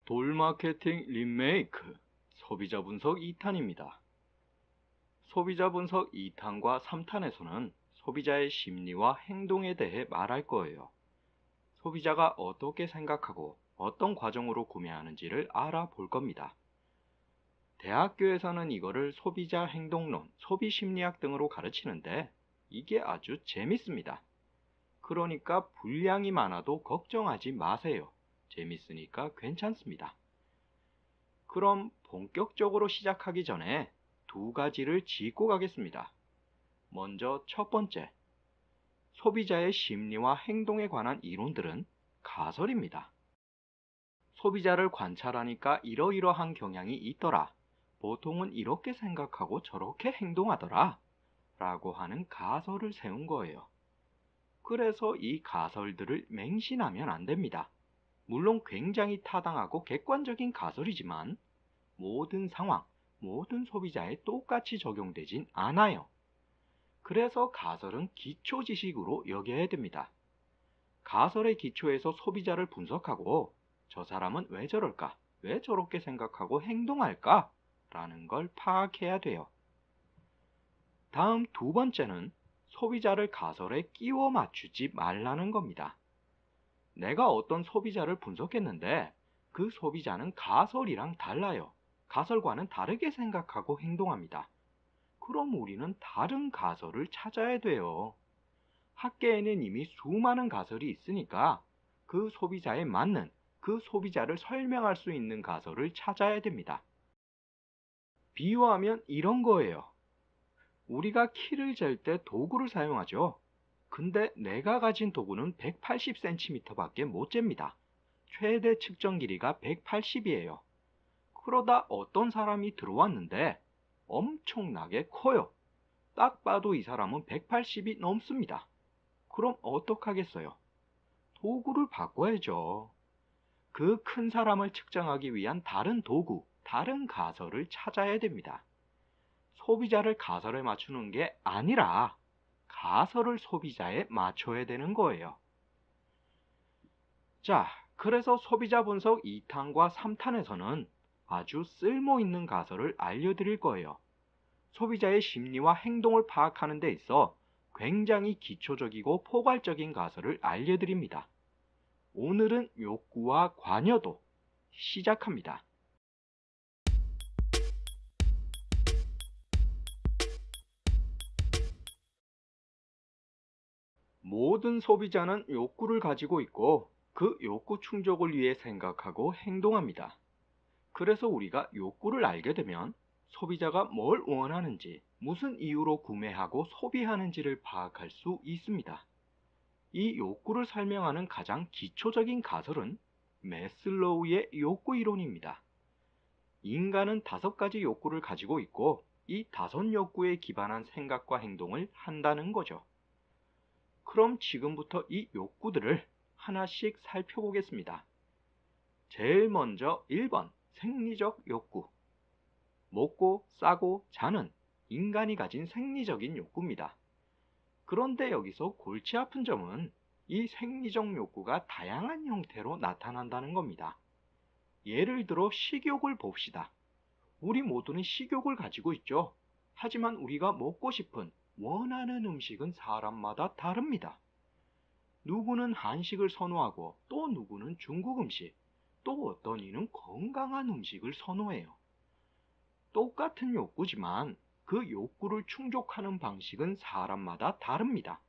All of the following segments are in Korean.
돌마케팅 리메이크 소비자 분석 2탄입니다. 소비자 분석 2탄과 3탄에서는 소비자의 심리와 행동에 대해 말할 거예요. 소비자가 어떻게 생각하고 어떤 과정으로 구매하는지를 알아볼 겁니다. 대학교에서는 이거를 소비자 행동론, 소비심리학 등으로 가르치는데 이게 아주 재밌습니다. 그러니까 분량이 많아도 걱정하지 마세요. 재밌으니까 괜찮습니다. 그럼 본격적으로 시작하기 전에 두 가지를 짚고 가겠습니다. 먼저 첫 번째, 소비자의 심리와 행동에 관한 이론들은 가설입니다. 소비자를 관찰하니까 이러이러한 경향이 있더라. 보통은 이렇게 생각하고 저렇게 행동하더라. 라고 하는 가설을 세운 거예요. 그래서 이 가설들을 맹신하면 안 됩니다. 물론 굉장히 타당하고 객관적인 가설이지만 모든 상황, 모든 소비자에 똑같이 적용되진 않아요. 그래서 가설은 기초 지식으로 여겨야 됩니다. 가설의 기초에서 소비자를 분석하고 저 사람은 왜 저럴까? 왜 저렇게 생각하고 행동할까? 라는 걸 파악해야 돼요. 다음 두 번째는 소비자를 가설에 끼워 맞추지 말라는 겁니다. 내가 어떤 소비자를 분석했는데 그 소비자는 가설이랑 달라요. 가설과는 다르게 생각하고 행동합니다. 그럼 우리는 다른 가설을 찾아야 돼요. 학계에는 이미 수많은 가설이 있으니까 그 소비자에 맞는 그 소비자를 설명할 수 있는 가설을 찾아야 됩니다. 비유하면 이런 거예요. 우리가 키를 잴 때 도구를 사용하죠. 근데 내가 가진 도구는 180cm 밖에 못 잽니다. 최대 측정 길이가 180이에요. 그러다 어떤 사람이 들어왔는데 엄청나게 커요. 딱 봐도 이 사람은 180이 넘습니다. 그럼 어떡하겠어요? 도구를 바꿔야죠. 그 큰 사람을 측정하기 위한 다른 도구, 다른 가설을 찾아야 됩니다. 소비자를 가설에 맞추는 게 아니라 가설을 소비자에 맞춰야 되는 거예요. 자, 그래서 소비자 분석 2탄과 3탄에서는 아주 쓸모있는 가설을 알려드릴 거예요. 소비자의 심리와 행동을 파악하는 데 있어 굉장히 기초적이고 포괄적인 가설을 알려드립니다. 오늘은 욕구와 관여도 시작합니다. 모든 소비자는 욕구를 가지고 있고 그 욕구 충족을 위해 생각하고 행동합니다. 그래서 우리가 욕구를 알게 되면 소비자가 뭘 원하는지, 무슨 이유로 구매하고 소비하는지를 파악할 수 있습니다. 이 욕구를 설명하는 가장 기초적인 가설은 매슬로우의 욕구 이론입니다. 인간은 5가지 욕구를 가지고 있고 이 5욕구에 기반한 생각과 행동을 한다는 거죠. 그럼 지금부터 이 욕구들을 하나씩 살펴보겠습니다. 제일 먼저 1번 생리적 욕구. 먹고 싸고 자는 인간이 가진 생리적인 욕구입니다. 그런데 여기서 골치 아픈 점은 이 생리적 욕구가 다양한 형태로 나타난다는 겁니다. 예를 들어 식욕을 봅시다. 우리 모두는 식욕을 가지고 있죠. 하지만 우리가 먹고 싶은 원하는 음식은 사람마다 다릅니다. 누구는 한식을 선호하고 또 누구는 중국 음식, 또 어떤 이는 건강한 음식을 선호해요. 똑같은 욕구지만 그 욕구를 충족하는 방식은 사람마다 다릅니다.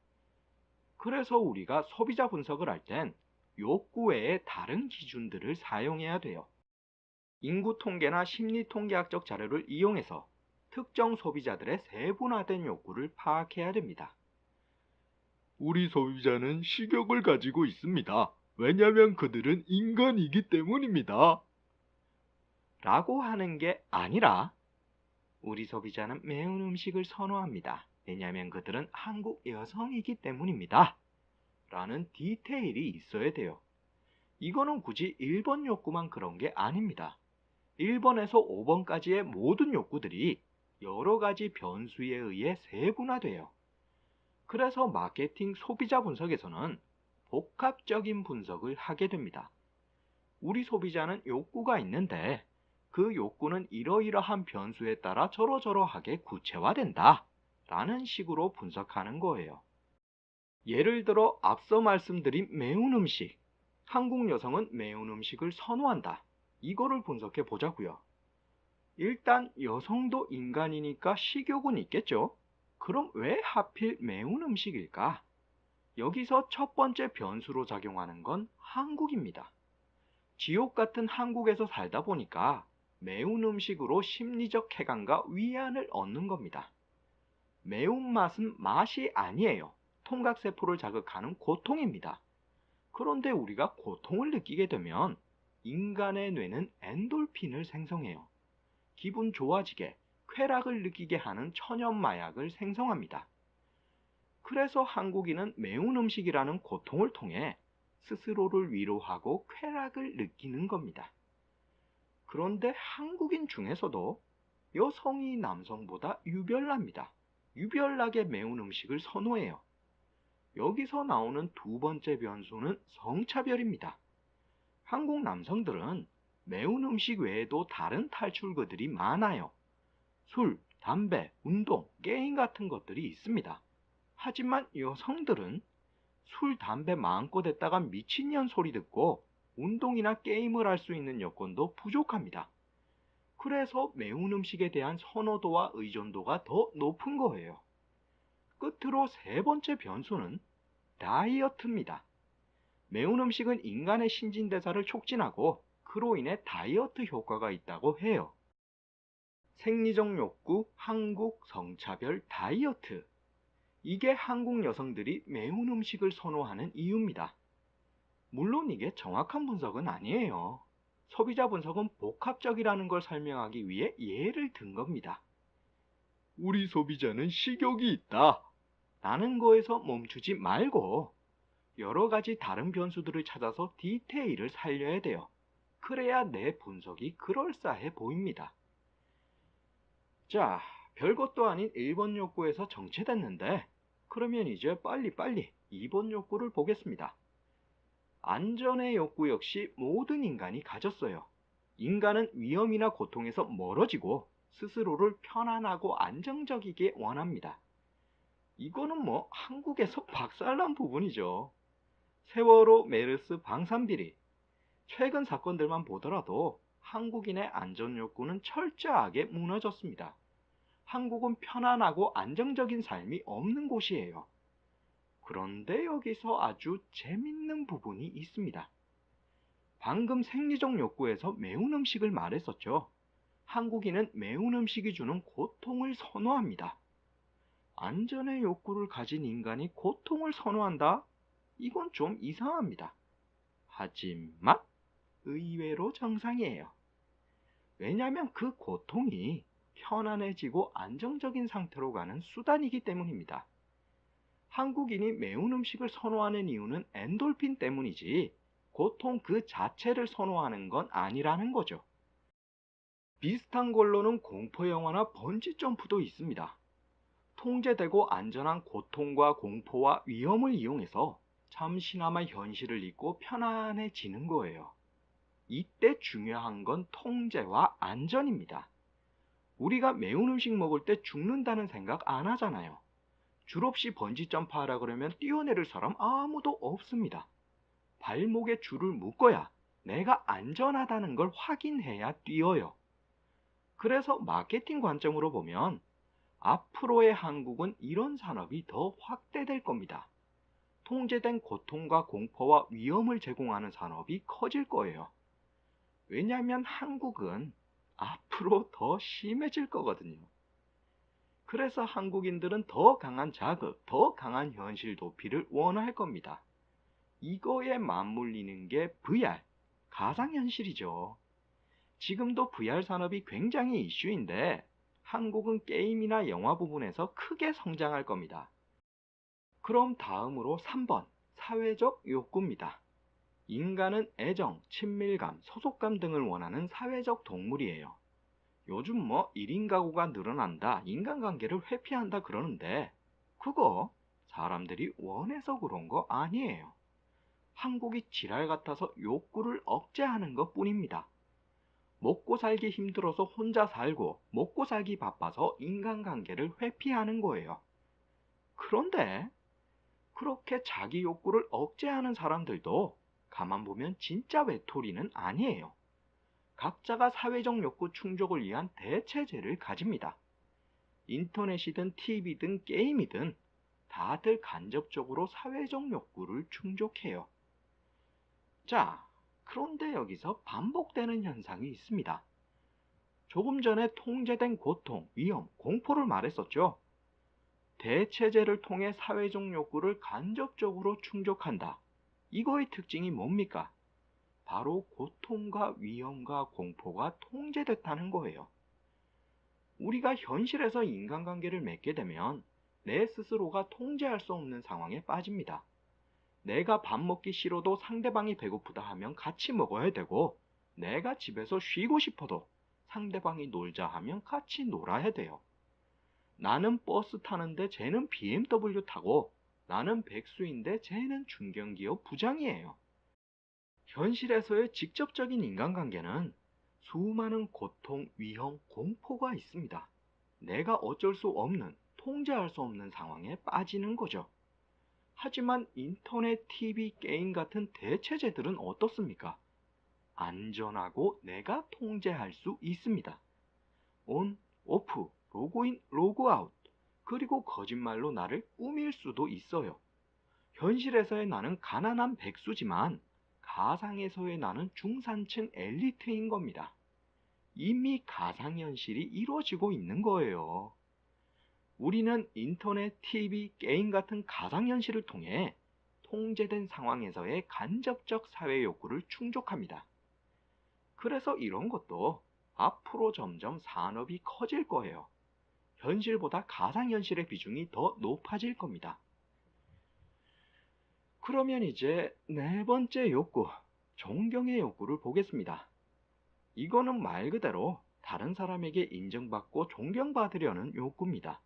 그래서 우리가 소비자 분석을 할 땐 욕구 외에 다른 기준들을 사용해야 돼요. 인구 통계나 심리 통계학적 자료를 이용해서 특정 소비자들의 세분화된 욕구를 파악해야 됩니다. 우리 소비자는 식욕을 가지고 있습니다. 왜냐하면 그들은 인간이기 때문입니다. 라고 하는 게 아니라 우리 소비자는 매운 음식을 선호합니다. 왜냐하면 그들은 한국 여성이기 때문입니다. 라는 디테일이 있어야 돼요. 이거는 굳이 1번 욕구만 그런 게 아닙니다. 1번에서 5번까지의 모든 욕구들이 여러 가지 변수에 의해 세분화돼요. 그래서 마케팅 소비자 분석에서는 복합적인 분석을 하게 됩니다. 우리 소비자는 욕구가 있는데 그 욕구는 이러이러한 변수에 따라 저러저러하게 구체화된다 라는 식으로 분석하는 거예요. 예를 들어 앞서 말씀드린 매운 음식, 한국 여성은 매운 음식을 선호한다. 이거를 분석해 보자고요. 일단 여성도 인간이니까 식욕은 있겠죠? 그럼 왜 하필 매운 음식일까? 여기서 첫 번째 변수로 작용하는 건 한국입니다. 지옥 같은 한국에서 살다 보니까 매운 음식으로 심리적 쾌감과 위안을 얻는 겁니다. 매운맛은 맛이 아니에요. 통각세포를 자극하는 고통입니다. 그런데 우리가 고통을 느끼게 되면 인간의 뇌는 엔돌핀을 생성해요. 기분 좋아지게, 쾌락을 느끼게 하는 천연마약을 생성합니다. 그래서 한국인은 매운 음식이라는 고통을 통해 스스로를 위로하고 쾌락을 느끼는 겁니다. 그런데 한국인 중에서도 여성이 남성보다 유별납니다. 유별나게 매운 음식을 선호해요. 여기서 나오는 두 번째 변수는 성차별입니다. 한국 남성들은 매운 음식 외에도 다른 탈출구들이 많아요. 술, 담배, 운동, 게임 같은 것들이 있습니다. 하지만 여성들은 술, 담배 마음껏 했다가 미친년 소리 듣고 운동이나 게임을 할 수 있는 여건도 부족합니다. 그래서 매운 음식에 대한 선호도와 의존도가 더 높은 거예요. 끝으로 세 번째 변수는 다이어트입니다. 매운 음식은 인간의 신진대사를 촉진하고 그로 인해 다이어트 효과가 있다고 해요. 생리적 욕구, 한국, 성차별, 다이어트. 이게 한국 여성들이 매운 음식을 선호하는 이유입니다. 물론 이게 정확한 분석은 아니에요. 소비자 분석은 복합적이라는 걸 설명하기 위해 예를 든 겁니다. 우리 소비자는 식욕이 있다 라는 거에서 멈추지 말고 여러 가지 다른 변수들을 찾아서 디테일을 살려야 돼요. 그래야 내 분석이 그럴싸해 보입니다. 자, 별것도 아닌 1번 욕구에서 정체됐는데 그러면 이제 빨리빨리 2번 욕구를 보겠습니다. 안전의 욕구 역시 모든 인간이 가졌어요. 인간은 위험이나 고통에서 멀어지고 스스로를 편안하고 안정적이게 원합니다. 이거는 뭐 한국에서 박살난 부분이죠. 세월호, 메르스, 방산비리. 최근 사건들만 보더라도 한국인의 안전 욕구는 철저하게 무너졌습니다. 한국은 편안하고 안정적인 삶이 없는 곳이에요. 그런데 여기서 아주 재밌는 부분이 있습니다. 방금 생리적 욕구에서 매운 음식을 말했었죠. 한국인은 매운 음식이 주는 고통을 선호합니다. 안전의 욕구를 가진 인간이 고통을 선호한다? 이건 좀 이상합니다. 하지만 의외로 정상이에요. 왜냐하면 그 고통이 편안해지고 안정적인 상태로 가는 수단이기 때문입니다. 한국인이 매운 음식을 선호하는 이유는 엔돌핀 때문이지 고통 그 자체를 선호하는 건 아니라는 거죠. 비슷한 걸로는 공포 영화나 번지 점프도 있습니다. 통제되고 안전한 고통과 공포와 위험을 이용해서 잠시나마 현실을 잊고 편안해지는 거예요. 이때 중요한 건 통제와 안전입니다. 우리가 매운 음식 먹을 때 죽는다는 생각 안 하잖아요. 줄 없이 번지 점프하라 그러면 뛰어내릴 사람 아무도 없습니다. 발목에 줄을 묶어야 내가 안전하다는 걸 확인해야 뛰어요. 그래서 마케팅 관점으로 보면 앞으로의 한국은 이런 산업이 더 확대될 겁니다. 통제된 고통과 공포와 위험을 제공하는 산업이 커질 거예요. 왜냐하면 한국은 앞으로 더 심해질 거거든요. 그래서 한국인들은 더 강한 자극, 더 강한 현실 도피를 원할 겁니다. 이거에 맞물리는 게 VR, 가상현실이죠. 지금도 VR 산업이 굉장히 이슈인데 한국은 게임이나 영화 부분에서 크게 성장할 겁니다. 그럼 다음으로 3번, 사회적 욕구입니다. 인간은 애정, 친밀감, 소속감 등을 원하는 사회적 동물이에요. 요즘 뭐 1인 가구가 늘어난다, 인간관계를 회피한다 그러는데 그거 사람들이 원해서 그런 거 아니에요. 한국이 지랄 같아서 욕구를 억제하는 것 뿐입니다. 먹고 살기 힘들어서 혼자 살고 먹고 살기 바빠서 인간관계를 회피하는 거예요. 그런데 그렇게 자기 욕구를 억제하는 사람들도 가만 보면 진짜 외톨이는 아니에요. 각자가 사회적 욕구 충족을 위한 대체제를 가집니다. 인터넷이든 TV든 게임이든 다들 간접적으로 사회적 욕구를 충족해요. 자, 그런데 여기서 반복되는 현상이 있습니다. 조금 전에 통제된 고통, 위험, 공포를 말했었죠. 대체제를 통해 사회적 욕구를 간접적으로 충족한다. 이거의 특징이 뭡니까? 바로 고통과 위험과 공포가 통제됐다는 거예요. 우리가 현실에서 인간관계를 맺게 되면 내 스스로가 통제할 수 없는 상황에 빠집니다. 내가 밥 먹기 싫어도 상대방이 배고프다 하면 같이 먹어야 되고, 내가 집에서 쉬고 싶어도 상대방이 놀자 하면 같이 놀아야 돼요. 나는 버스 타는데 쟤는 BMW 타고, 나는 백수인데 쟤는 중견기업 부장이에요. 현실에서의 직접적인 인간관계는 수많은 고통, 위험, 공포가 있습니다. 내가 어쩔 수 없는, 통제할 수 없는 상황에 빠지는 거죠. 하지만 인터넷, TV, 게임 같은 대체제들은 어떻습니까? 안전하고 내가 통제할 수 있습니다. 온, 오프, 로그인, 로그아웃, 그리고 거짓말로 나를 꾸밀 수도 있어요. 현실에서의 나는 가난한 백수지만 가상에서의 나는 중산층 엘리트인 겁니다. 이미 가상현실이 이루어지고 있는 거예요. 우리는 인터넷, TV, 게임 같은 가상현실을 통해 통제된 상황에서의 간접적 사회 욕구를 충족합니다. 그래서 이런 것도 앞으로 점점 산업이 커질 거예요. 현실보다 가상현실의 비중이 더 높아질 겁니다. 그러면 이제 네 번째 욕구, 존경의 욕구를 보겠습니다. 이거는 말 그대로 다른 사람에게 인정받고 존경받으려는 욕구입니다.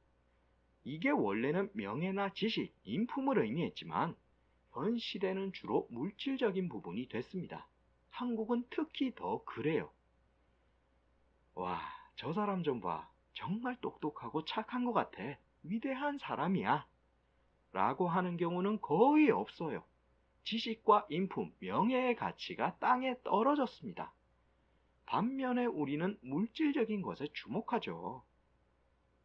이게 원래는 명예나 지식, 인품을 의미했지만 현 시대는 주로 물질적인 부분이 됐습니다. 한국은 특히 더 그래요. 와, 저 사람 좀 봐. 정말 똑똑하고 착한 것 같아. 위대한 사람이야. 라고 하는 경우는 거의 없어요. 지식과 인품, 명예의 가치가 땅에 떨어졌습니다. 반면에 우리는 물질적인 것에 주목하죠.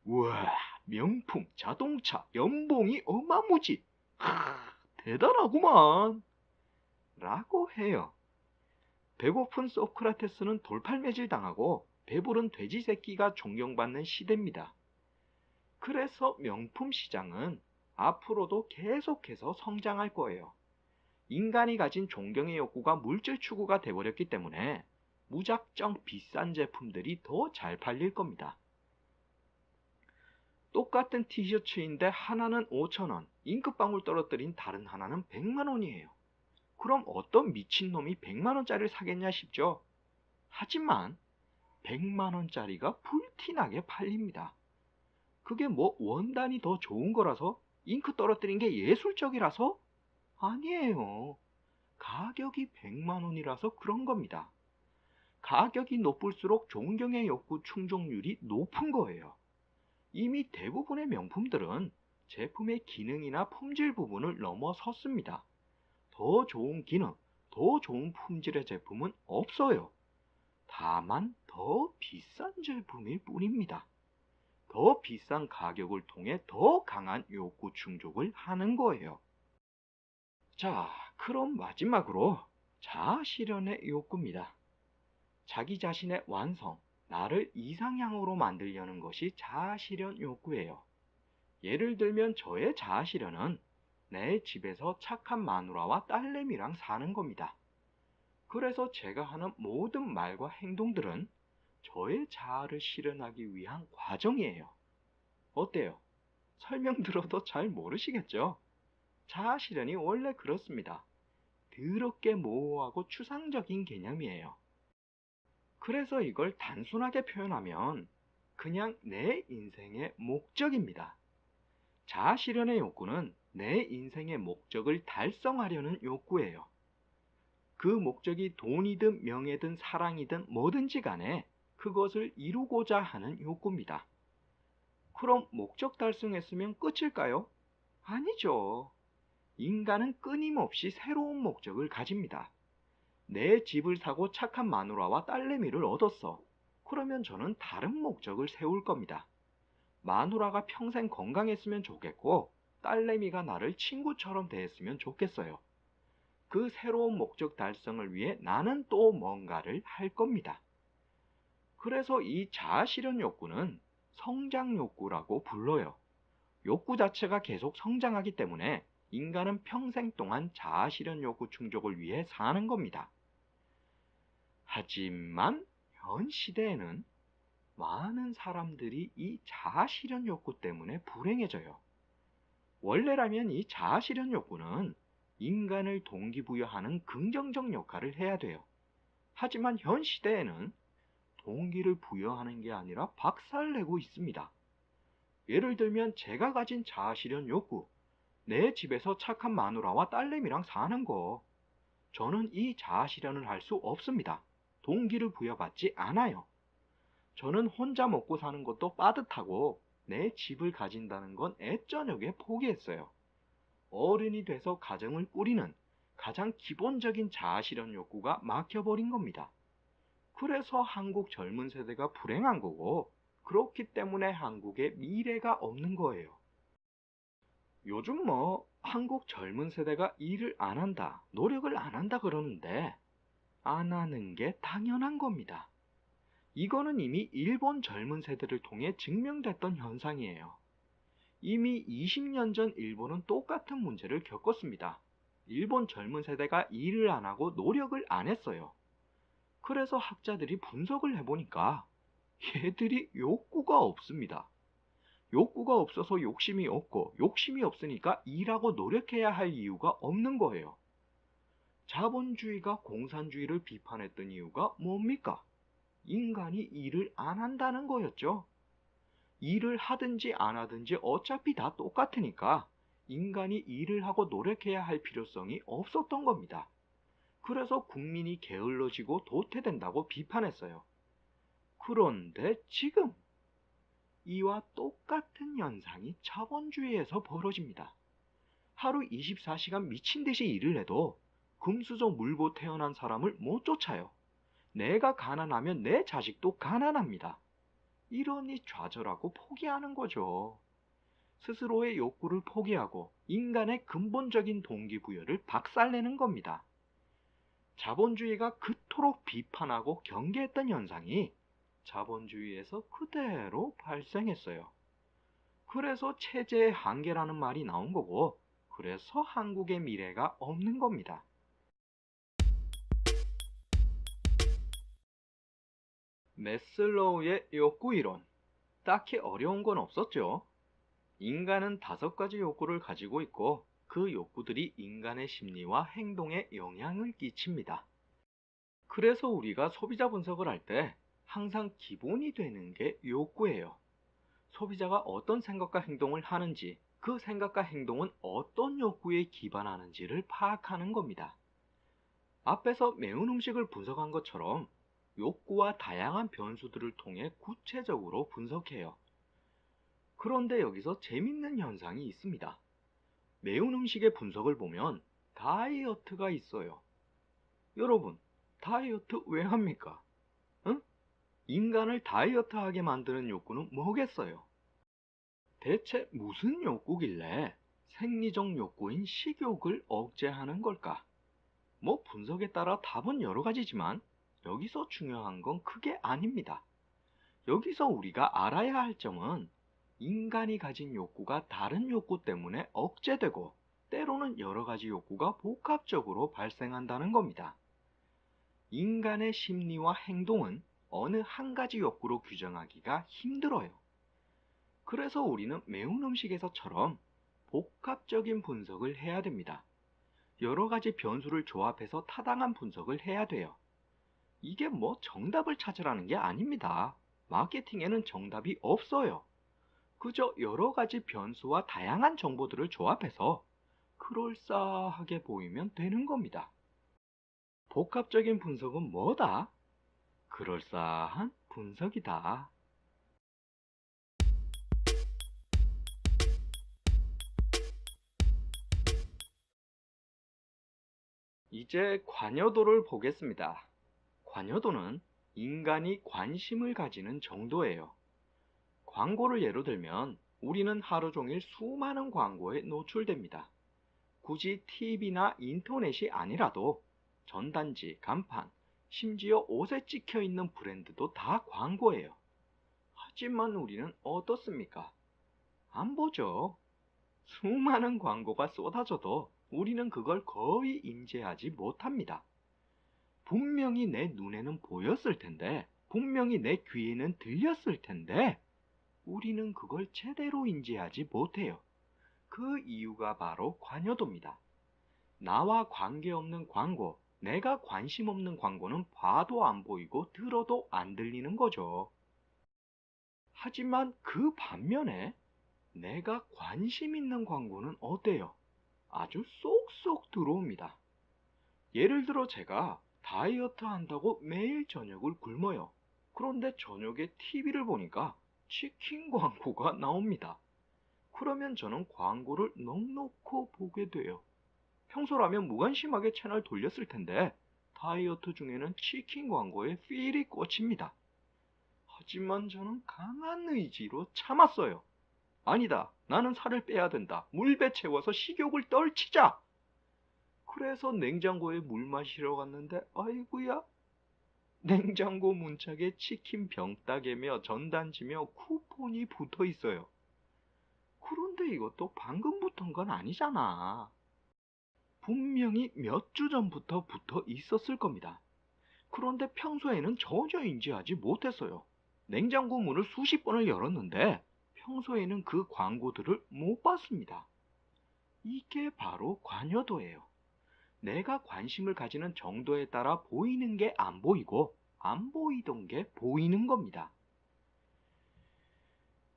우와, 명품, 자동차, 연봉이 어마무지. 대단하구만. 라고 해요. 배고픈 소크라테스는 돌팔매질 당하고 배부른 돼지 새끼가 존경받는 시대입니다. 그래서 명품 시장은 앞으로도 계속해서 성장할 거예요. 인간이 가진 존경의 욕구가 물질 추구가 돼버렸기 때문에 무작정 비싼 제품들이 더 잘 팔릴 겁니다. 똑같은 티셔츠인데 하나는 5,000원, 잉크방울 떨어뜨린 다른 하나는 100만원이에요. 그럼 어떤 미친놈이 100만원짜리를 사겠냐 싶죠? 하지만 100만원짜리가 불티나게 팔립니다. 그게 뭐 원단이 더 좋은 거라서? 잉크 떨어뜨린 게 예술적이라서? 아니에요. 가격이 100만원이라서 그런 겁니다. 가격이 높을수록 존경의 욕구 충족률이 높은 거예요. 이미 대부분의 명품들은 제품의 기능이나 품질 부분을 넘어섰습니다. 더 좋은 기능, 더 좋은 품질의 제품은 없어요. 다만 더 비싼 제품일 뿐입니다. 더 비싼 가격을 통해 더 강한 욕구 충족을 하는 거예요. 자, 그럼 마지막으로 자아 실현의 욕구입니다. 자기 자신의 완성, 나를 이상향으로 만들려는 것이 자아 실현 욕구예요. 예를 들면 저의 자아 실현은 내 집에서 착한 마누라와 딸내미랑 사는 겁니다. 그래서 제가 하는 모든 말과 행동들은 저의 자아를 실현하기 위한 과정이에요. 어때요? 설명 들어도 잘 모르시겠죠? 자아 실현이 원래 그렇습니다. 더럽게 모호하고 추상적인 개념이에요. 그래서 이걸 단순하게 표현하면 그냥 내 인생의 목적입니다. 자아 실현의 욕구는 내 인생의 목적을 달성하려는 욕구예요. 그 목적이 돈이든 명예든 사랑이든 뭐든지 간에 그것을 이루고자 하는 욕구입니다. 그럼 목적 달성했으면 끝일까요? 아니죠. 인간은 끊임없이 새로운 목적을 가집니다. 내 집을 사고 착한 마누라와 딸내미를 얻었어. 그러면 저는 다른 목적을 세울 겁니다. 마누라가 평생 건강했으면 좋겠고, 딸내미가 나를 친구처럼 대했으면 좋겠어요. 그 새로운 목적 달성을 위해 나는 또 뭔가를 할 겁니다. 그래서 이 자아실현 욕구는 성장 욕구라고 불러요. 욕구 자체가 계속 성장하기 때문에 인간은 평생 동안 자아실현 욕구 충족을 위해 사는 겁니다. 하지만 현 시대에는 많은 사람들이 이 자아실현 욕구 때문에 불행해져요. 원래라면 이 자아실현 욕구는 인간을 동기부여하는 긍정적 역할을 해야 돼요. 하지만 현 시대에는 동기를 부여하는 게 아니라 박살내고 있습니다. 예를 들면 제가 가진 자아실현 욕구, 내 집에서 착한 마누라와 딸내미랑 사는 거. 저는 이 자아실현을 할 수 없습니다. 동기를 부여받지 않아요. 저는 혼자 먹고 사는 것도 빠듯하고 내 집을 가진다는 건 애저녁에 포기했어요. 어른이 돼서 가정을 꾸리는 가장 기본적인 자아실현 욕구가 막혀버린 겁니다. 그래서 한국 젊은 세대가 불행한 거고, 그렇기 때문에 한국에 미래가 없는 거예요. 요즘 한국 젊은 세대가 일을 안 한다, 노력을 안 한다 그러는데 안 하는 게 당연한 겁니다. 이거는 이미 일본 젊은 세대를 통해 증명됐던 현상이에요. 이미 20년 전 일본은 똑같은 문제를 겪었습니다. 일본 젊은 세대가 일을 안 하고 노력을 안 했어요. 그래서 학자들이 분석을 해보니까 얘들이 욕구가 없습니다. 욕구가 없어서 욕심이 없고, 욕심이 없으니까 일하고 노력해야 할 이유가 없는 거예요. 자본주의가 공산주의를 비판했던 이유가 뭡니까? 인간이 일을 안 한다는 거였죠. 일을 하든지 안 하든지 어차피 다 똑같으니까 인간이 일을 하고 노력해야 할 필요성이 없었던 겁니다. 그래서 국민이 게을러지고 도태된다고 비판했어요. 그런데 지금 이와 똑같은 현상이 자본주의에서 벌어집니다. 하루 24시간 미친 듯이 일을 해도 금수저 물고 태어난 사람을 못 쫓아요. 내가 가난하면 내 자식도 가난합니다. 이러니 좌절하고 포기하는 거죠. 스스로의 욕구를 포기하고 인간의 근본적인 동기부여를 박살내는 겁니다. 자본주의가 그토록 비판하고 경계했던 현상이 자본주의에서 그대로 발생했어요. 그래서 체제의 한계라는 말이 나온 거고, 그래서 한국의 미래가 없는 겁니다. 매슬로우의 욕구 이론. 딱히 어려운 건 없었죠. 인간은 5가지 욕구를 가지고 있고, 그 욕구들이 인간의 심리와 행동에 영향을 끼칩니다. 그래서 우리가 소비자 분석을 할 때 항상 기본이 되는 게 욕구예요. 소비자가 어떤 생각과 행동을 하는지, 그 생각과 행동은 어떤 욕구에 기반하는지를 파악하는 겁니다. 앞에서 매운 음식을 분석한 것처럼 욕구와 다양한 변수들을 통해 구체적으로 분석해요. 그런데 여기서 재밌는 현상이 있습니다. 매운 음식의 분석을 보면 다이어트가 있어요. 여러분, 다이어트 왜 합니까? 응? 인간을 다이어트하게 만드는 욕구는 뭐겠어요? 대체 무슨 욕구길래 생리적 욕구인 식욕을 억제하는 걸까? 뭐 분석에 따라 답은 여러 가지지만 여기서 중요한 건 그게 아닙니다. 여기서 우리가 알아야 할 점은 인간이 가진 욕구가 다른 욕구 때문에 억제되고, 때로는 여러 가지 욕구가 복합적으로 발생한다는 겁니다. 인간의 심리와 행동은 어느 한 가지 욕구로 규정하기가 힘들어요. 그래서 우리는 매운 음식에서처럼 복합적인 분석을 해야 됩니다. 여러 가지 변수를 조합해서 타당한 분석을 해야 돼요. 이게 뭐 정답을 찾으라는 게 아닙니다. 마케팅에는 정답이 없어요. 그저 여러 가지 변수와 다양한 정보들을 조합해서 그럴싸하게 보이면 되는 겁니다. 복합적인 분석은 뭐다? 그럴싸한 분석이다. 이제 관여도를 보겠습니다. 관여도는 인간이 관심을 가지는 정도예요. 광고를 예로 들면 우리는 하루 종일 수많은 광고에 노출됩니다. 굳이 TV나 인터넷이 아니라도 전단지, 간판, 심지어 옷에 찍혀 있는 브랜드도 다 광고예요. 하지만 우리는 어떻습니까? 안 보죠. 수많은 광고가 쏟아져도 우리는 그걸 거의 인지하지 못합니다. 분명히 내 눈에는 보였을 텐데, 분명히 내 귀에는 들렸을 텐데, 우리는 그걸 제대로 인지하지 못해요. 그 이유가 바로 관여도입니다. 나와 관계없는 광고, 내가 관심 없는 광고는 봐도 안 보이고 들어도 안 들리는 거죠. 하지만 그 반면에 내가 관심 있는 광고는 어때요? 아주 쏙쏙 들어옵니다. 예를 들어 제가 다이어트 한다고 매일 저녁을 굶어요. 그런데 저녁에 TV를 보니까 치킨 광고가 나옵니다. 그러면 저는 광고를 넋놓고 보게 돼요. 평소라면 무관심하게 채널 돌렸을 텐데 다이어트 중에는 치킨 광고에 필이 꽂힙니다. 하지만 저는 강한 의지로 참았어요. 아니다. 나는 살을 빼야 된다. 물배 채워서 식욕을 떨치자. 그래서 냉장고에 물 마시러 갔는데 아이고야. 냉장고 문짝에 치킨 병따개며 전단지며 쿠폰이 붙어 있어요. 그런데 이것도 방금 붙은 건 아니잖아. 분명히 몇 주 전부터 붙어 있었을 겁니다. 그런데 평소에는 전혀 인지하지 못했어요. 냉장고 문을 수십 번을 열었는데 평소에는 그 광고들을 못 봤습니다. 이게 바로 관여도예요. 내가 관심을 가지는 정도에 따라 보이는 게 안 보이고 안 보이던 게 보이는 겁니다.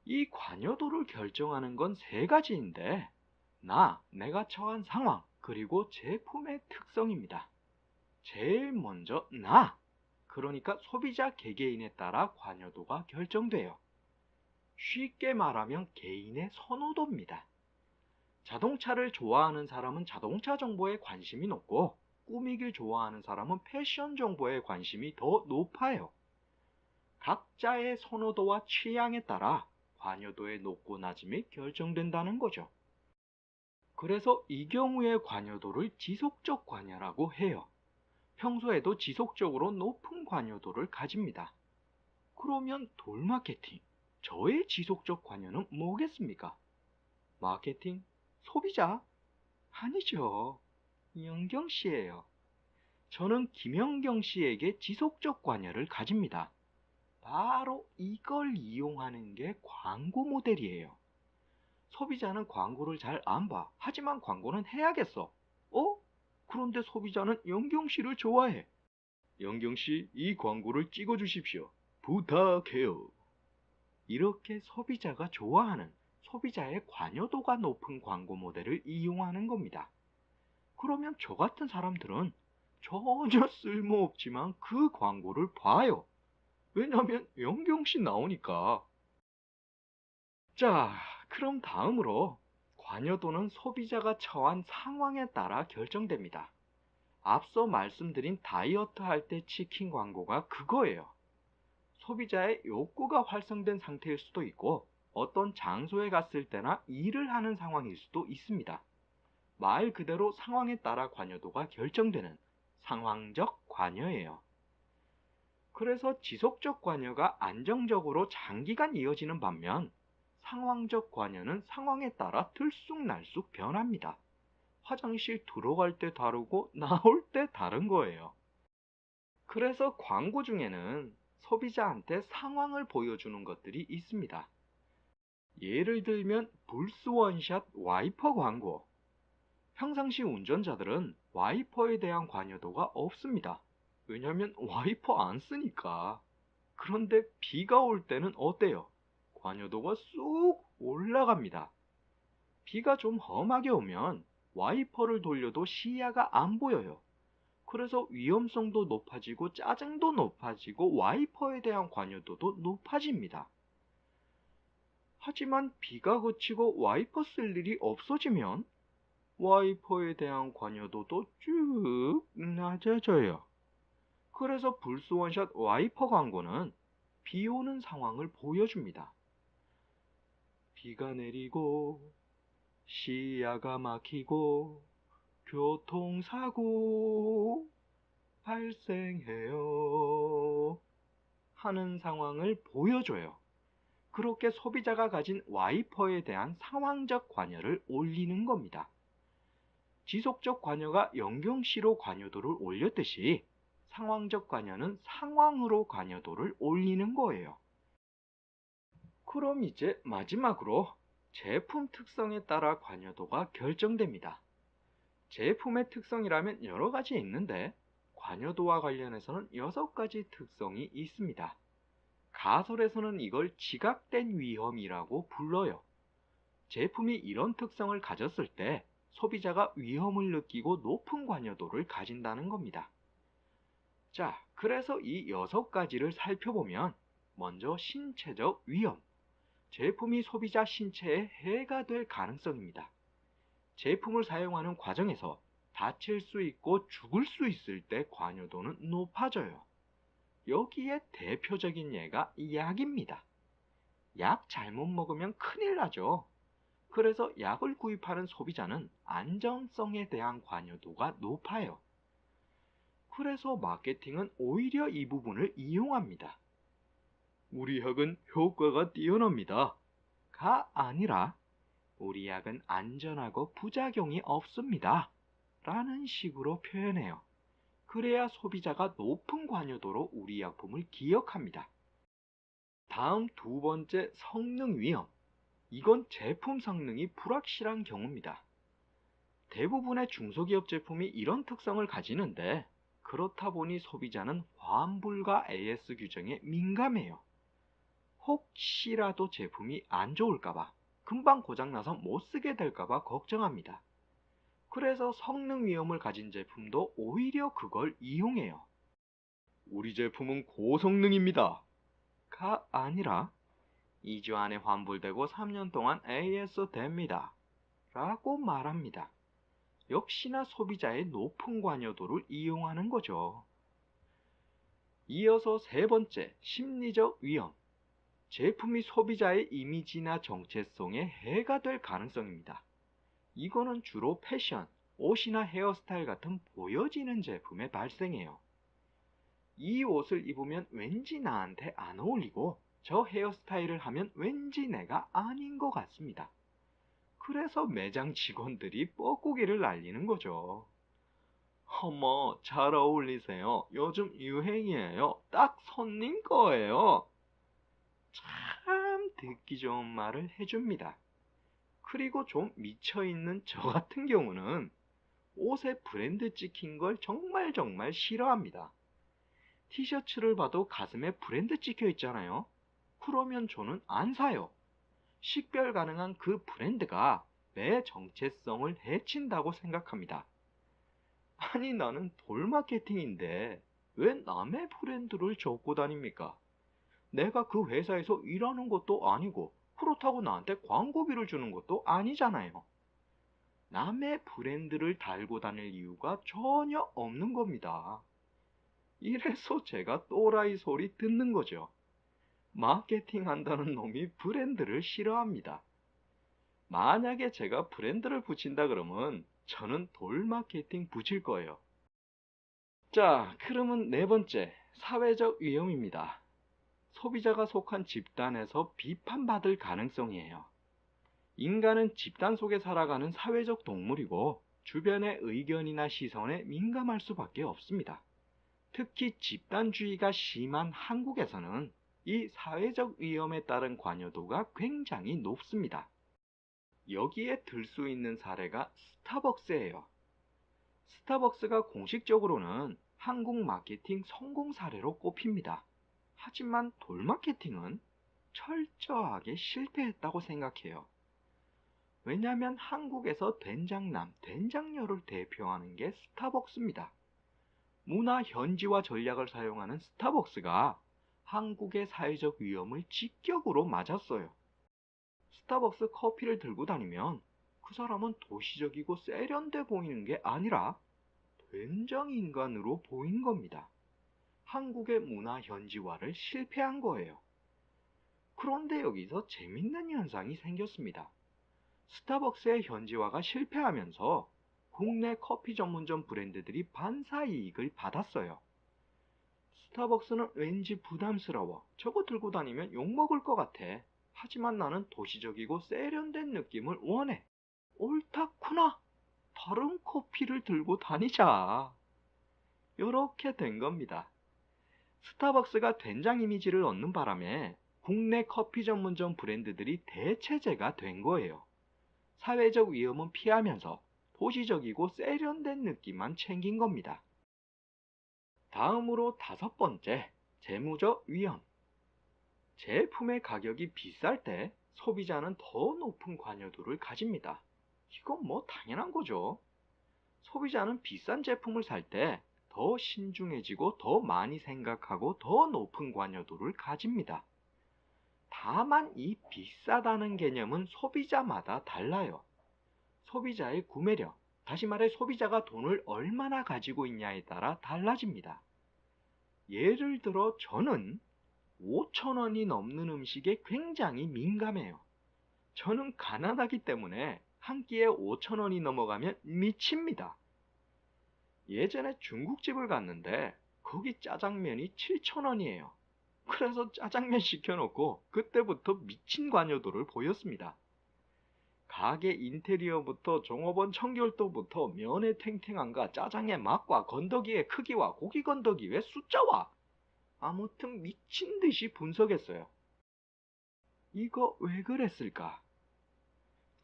이 관여도를 결정하는 건 세 가지인데 내가 처한 상황, 그리고 제품의 특성입니다. 제일 먼저 그러니까 소비자 개개인에 따라 관여도가 결정돼요. 쉽게 말하면 개인의 선호도입니다. 자동차를 좋아하는 사람은 자동차 정보에 관심이 높고 꾸미길 좋아하는 사람은 패션 정보에 관심이 더 높아요. 각자의 선호도와 취향에 따라 관여도의 높고 낮음이 결정된다는 거죠. 그래서 이 경우의 관여도를 지속적 관여라고 해요. 평소에도 지속적으로 높은 관여도를 가집니다. 그러면 돌마케팅, 저의 지속적 관여는 뭐겠습니까? 마케팅? 소비자? 아니죠. 영경 씨예요. 저는 김영경 씨에게 지속적 관여를 가집니다. 바로 이걸 이용하는 게 광고 모델이에요. 소비자는 광고를 잘 안 봐. 하지만 광고는 해야겠어. 그런데 소비자는 영경 씨를 좋아해. 영경 씨, 이 광고를 찍어 주십시오. 부탁해요. 이렇게 소비자가 좋아하는, 소비자의 관여도가 높은 광고 모델을 이용하는 겁니다. 그러면 저 같은 사람들은 전혀 쓸모없지만 그 광고를 봐요. 왜냐하면 영경씨 나오니까. 자, 그럼 다음으로 관여도는 소비자가 처한 상황에 따라 결정됩니다. 앞서 말씀드린 다이어트 할 때 치킨 광고가 그거예요. 소비자의 욕구가 활성된 상태일 수도 있고 어떤 장소에 갔을 때나 일을 하는 상황일 수도 있습니다. 말 그대로 상황에 따라 관여도가 결정되는 상황적 관여예요. 그래서 지속적 관여가 안정적으로 장기간 이어지는 반면 상황적 관여는 상황에 따라 들쑥날쑥 변합니다. 화장실 들어갈 때 다르고 나올 때 다른 거예요. 그래서 광고 중에는 소비자한테 상황을 보여주는 것들이 있습니다. 예를 들면 불스 원샷 와이퍼 광고. 평상시 운전자들은 와이퍼에 대한 관여도가 없습니다. 왜냐면 와이퍼 안 쓰니까. 그런데 비가 올 때는 어때요? 관여도가 쑥 올라갑니다. 비가 좀 험하게 오면 와이퍼를 돌려도 시야가 안 보여요. 그래서 위험성도 높아지고 짜증도 높아지고 와이퍼에 대한 관여도도 높아집니다. 하지만 비가 그치고 와이퍼 쓸 일이 없어지면 와이퍼에 대한 관여도도 쭉 낮아져요. 그래서 불스원샷 와이퍼 광고는 비 오는 상황을 보여줍니다. 비가 내리고 시야가 막히고 교통사고 발생해요 하는 상황을 보여줘요. 그렇게 소비자가 가진 와이퍼에 대한 상황적 관여를 올리는 겁니다. 지속적 관여가 영경시로 관여도를 올렸듯이 상황적 관여는 상황으로 관여도를 올리는 거예요. 그럼 이제 마지막으로 제품 특성에 따라 관여도가 결정됩니다. 제품의 특성이라면 여러 가지 있는데 관여도와 관련해서는 6가지 특성이 있습니다. 가설에서는 이걸 지각된 위험이라고 불러요. 제품이 이런 특성을 가졌을 때 소비자가 위험을 느끼고 높은 관여도를 가진다는 겁니다. 자, 그래서 이 6가지를 살펴보면 먼저 신체적 위험. 제품이 소비자 신체에 해가 될 가능성입니다. 제품을 사용하는 과정에서 다칠 수 있고 죽을 수 있을 때 관여도는 높아져요. 여기에 대표적인 예가 약입니다. 약 잘못 먹으면 큰일 나죠. 그래서 약을 구입하는 소비자는 안전성에 대한 관여도가 높아요. 그래서 마케팅은 오히려 이 부분을 이용합니다. 우리 약은 효과가 뛰어납니다. 가 아니라 우리 약은 안전하고 부작용이 없습니다. 라는 식으로 표현해요. 그래야 소비자가 높은 관여도로 우리 약품을 기억합니다. 다음 2번째 성능 위험. 이건 제품 성능이 불확실한 경우입니다. 대부분의 중소기업 제품이 이런 특성을 가지는데 그렇다 보니 소비자는 환불과 AS 규정에 민감해요. 혹시라도 제품이 안 좋을까봐 금방 고장나서 못쓰게 될까봐 걱정합니다. 그래서 성능 위험을 가진 제품도 오히려 그걸 이용해요. 우리 제품은 고성능입니다. 가 아니라 2주 안에 환불되고 3년 동안 AS 됩니다. 라고 말합니다. 역시나 소비자의 높은 관여도를 이용하는 거죠. 이어서 3번째, 심리적 위험. 제품이 소비자의 이미지나 정체성에 해가 될 가능성입니다. 이거는 주로 패션, 옷이나 헤어스타일 같은 보여지는 제품에 발생해요. 이 옷을 입으면 왠지 나한테 안 어울리고 저 헤어스타일을 하면 왠지 내가 아닌 것 같습니다. 그래서 매장 직원들이 뻐꾸기를 날리는 거죠. 어머, 잘 어울리세요. 요즘 유행이에요. 딱 손님 거예요. 참 듣기 좋은 말을 해줍니다. 그리고 좀 미쳐있는 저 같은 경우는 옷에 브랜드 찍힌 걸 정말 싫어합니다. 티셔츠를 봐도 가슴에 브랜드 찍혀 있잖아요. 그러면 저는 안 사요. 식별 가능한 그 브랜드가 내 정체성을 해친다고 생각합니다. 아니 나는 돌 마케팅인데 왜 남의 브랜드를 적고 다닙니까? 내가 그 회사에서 일하는 것도 아니고 그렇다고 나한테 광고비를 주는 것도 아니잖아요. 남의 브랜드를 달고 다닐 이유가 전혀 없는 겁니다. 이래서 제가 또라이 소리 듣는 거죠. 마케팅 한다는 놈이 브랜드를 싫어합니다. 만약에 제가 브랜드를 붙인다 그러면 저는 돌 마케팅 붙일 거예요. 자, 그러면 4번째, 사회적 위험입니다. 소비자가 속한 집단에서 비판받을 가능성이에요. 인간은 집단 속에 살아가는 사회적 동물이고 주변의 의견이나 시선에 민감할 수밖에 없습니다. 특히 집단주의가 심한 한국에서는 이 사회적 위험에 따른 관여도가 굉장히 높습니다. 여기에 들 수 있는 사례가 스타벅스예요. 스타벅스가 공식적으로는 한국 마케팅 성공 사례로 꼽힙니다. 하지만 돌 마케팅은 철저하게 실패했다고 생각해요. 왜냐하면 한국에서 된장남, 된장녀를 대표하는 게 스타벅스입니다. 문화 현지화 전략을 사용하는 스타벅스가 한국의 사회적 위험을 직격으로 맞았어요. 스타벅스 커피를 들고 다니면 그 사람은 도시적이고 세련돼 보이는 게 아니라 된장 인간으로 보인 겁니다. 한국의 문화 현지화를 실패한 거예요. 그런데 여기서 재밌는 현상이 생겼습니다. 스타벅스의 현지화가 실패하면서 국내 커피 전문점 브랜드들이 반사이익을 받았어요. 스타벅스는 왠지 부담스러워. 저거 들고 다니면 욕먹을 것 같아. 하지만 나는 도시적이고 세련된 느낌을 원해. 옳다구나. 다른 커피를 들고 다니자. 이렇게 된 겁니다. 스타벅스가 된장 이미지를 얻는 바람에 국내 커피 전문점 브랜드들이 대체제가 된 거예요. 사회적 위험은 피하면서 도시적이고 세련된 느낌만 챙긴 겁니다. 다음으로 다섯 번째, 재무적 위험. 제품의 가격이 비쌀 때 소비자는 더 높은 관여도를 가집니다. 이건 뭐 당연한 거죠. 소비자는 비싼 제품을 살 때 더 신중해지고 더 많이 생각하고 더 높은 관여도를 가집니다. 다만 이 비싸다는 개념은 소비자마다 달라요. 소비자의 구매력, 다시 말해 소비자가 돈을 얼마나 가지고 있냐에 따라 달라집니다. 예를 들어 저는 5,000원이 넘는 음식에 굉장히 민감해요. 저는 가난하기 때문에 한 끼에 5,000원이 넘어가면 미칩니다. 예전에 중국집을 갔는데 거기 짜장면이 7,000원이에요. 그래서 짜장면 시켜놓고 그때부터 미친 관여도를 보였습니다. 가게 인테리어부터 종업원 청결도부터 면의 탱탱함과 짜장의 맛과 건더기의 크기와 고기 건더기의 숫자와 아무튼 미친 듯이 분석했어요. 이거 왜 그랬을까?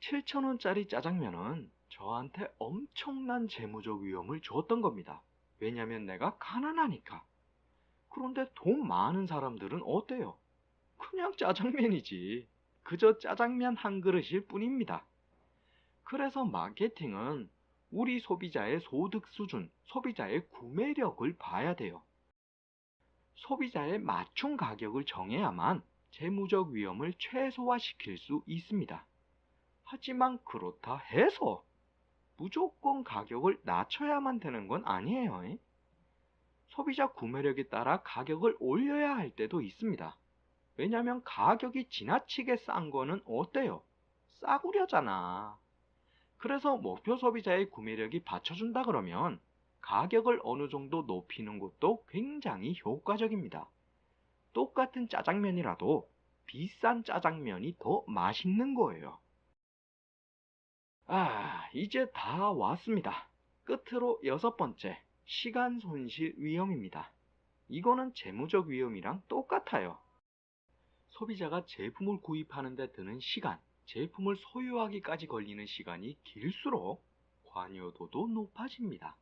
7,000원짜리 짜장면은 저한테 엄청난 재무적 위험을 줬던 겁니다. 왜냐면 내가 가난하니까. 그런데 돈 많은 사람들은 어때요? 그냥 짜장면이지. 그저 짜장면 한 그릇일 뿐입니다. 그래서 마케팅은 우리 소비자의 소득 수준, 소비자의 구매력을 봐야 돼요. 소비자의 맞춤 가격을 정해야만 재무적 위험을 최소화시킬 수 있습니다. 하지만 그렇다 해서 무조건 가격을 낮춰야만 되는 건 아니에요. 소비자 구매력에 따라 가격을 올려야 할 때도 있습니다. 왜냐하면 가격이 지나치게 싼 거는 어때요? 싸구려잖아. 그래서 목표 소비자의 구매력이 받쳐준다 그러면 가격을 어느 정도 높이는 것도 굉장히 효과적입니다. 똑같은 짜장면이라도 비싼 짜장면이 더 맛있는 거예요. 이제 다 왔습니다. 끝으로 여섯 번째, 시간 손실 위험입니다. 이거는 재무적 위험이랑 똑같아요. 소비자가 제품을 구입하는 데 드는 시간, 제품을 소유하기까지 걸리는 시간이 길수록 관여도도 높아집니다.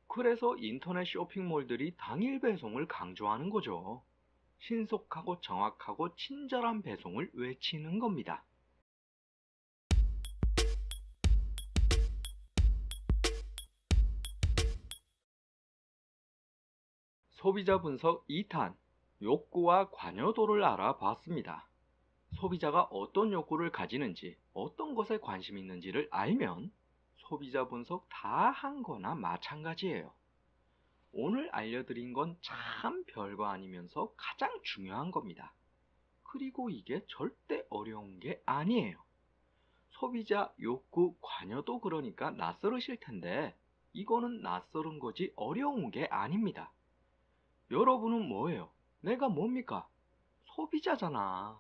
그래서 인터넷 쇼핑몰들이 당일 배송을 강조하는 거죠. 신속하고 정확하고 친절한 배송을 외치는 겁니다. 소비자 분석 2탄, 욕구와 관여도를 알아봤습니다. 소비자가 어떤 욕구를 가지는지, 어떤 것에 관심이 있는지를 알면 소비자 분석 다 한 거나 마찬가지예요. 오늘 알려드린 건 참 별거 아니면서 가장 중요한 겁니다. 그리고 이게 절대 어려운 게 아니에요. 소비자 욕구 관여도 그러니까 낯설으실 텐데 이거는 낯설은 거지 어려운 게 아닙니다. 여러분은 뭐예요? 내가 뭡니까? 소비자잖아.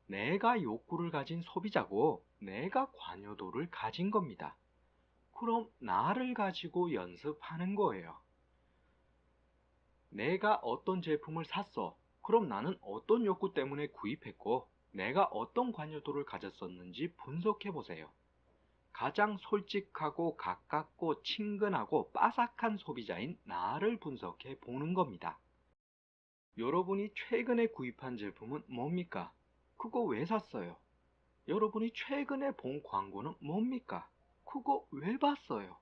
내가 욕구를 가진 소비자고 내가 관여도를 가진 겁니다. 그럼 나를 가지고 연습하는 거예요. 내가 어떤 제품을 샀어. 그럼 나는 어떤 욕구 때문에 구입했고 내가 어떤 관여도를 가졌었는지 분석해 보세요. 가장 솔직하고 가깝고 친근하고 빠삭한 소비자인 나를 분석해 보는 겁니다. 여러분이 최근에 구입한 제품은 뭡니까? 그거 왜 샀어요? 여러분이 최근에 본 광고는 뭡니까? 그거 왜 봤어요?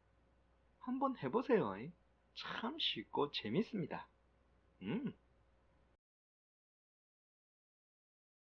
한번 해보세요. 참 쉽고 재밌습니다.